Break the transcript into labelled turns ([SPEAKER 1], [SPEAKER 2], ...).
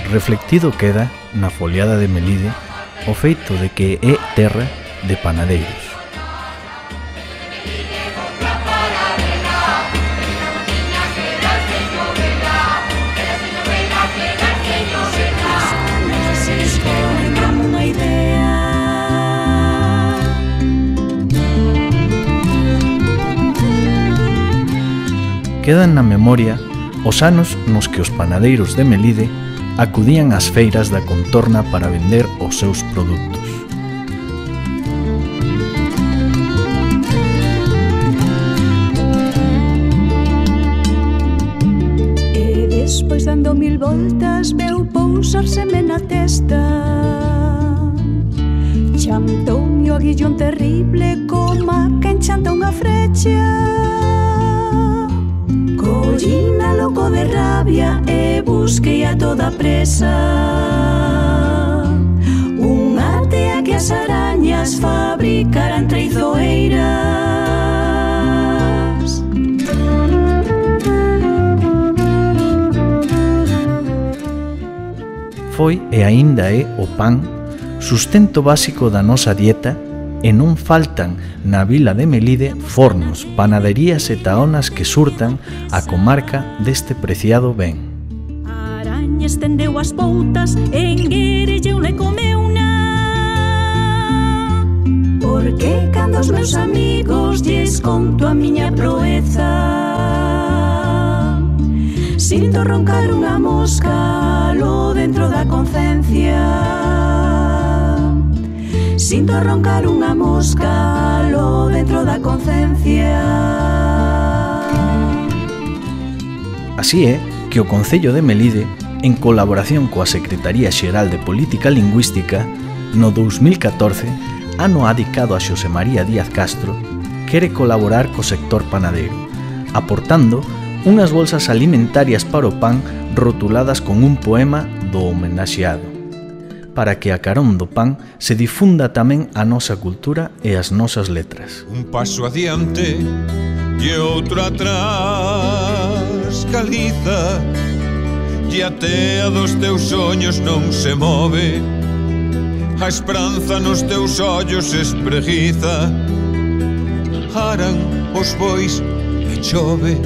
[SPEAKER 1] Reflectido queda na foliada de Melide o feito de que é terra de panadeiros. Quedan na memoria os anos nos que os panadeiros de Melide acudían ás feiras da contorna para vender os seus produtos.
[SPEAKER 2] E despois dando 1000 voltas veu pousárseme na testa. Chantoume o aguillón terrible coma quen chanta unha frecha. Collina loco de rabia e busquei a toda presa unha tea que as arañas fabricaran traizoeiras.
[SPEAKER 1] Foi e aínda é o pan sustento básico da nosa dieta e non faltan na vila de Melide fornos, panaderías e taonas que surtan a comarca deste preciado ben.
[SPEAKER 2] A araña estendeu as poutas, enguerelleu-na e comeuna. Porque cando os meus amigos lles conto a miña proeza, sinto roncar unha mosca lo dentro da concencia. Sinto roncar unha mosca lo dentro da concencia.
[SPEAKER 1] Así é que o Concello de Melide, en colaboración coa Secretaría Xeral de Política Lingüística, no 2014, ano adicado a Xosé María Díaz Castro, quere colaborar co sector panadeiro, aportando unhas bolsas alimentarias para o pan rotuladas con un poema do homenaxeado, para que a carón do pan se difunda tamén a nosa cultura e as nosas letras.
[SPEAKER 3] Un paso adiante e outro atrás, Galiza, e a tea dos teus soños non se move, a esperanza nos teus ollos espreguiza, aran os bois e chove.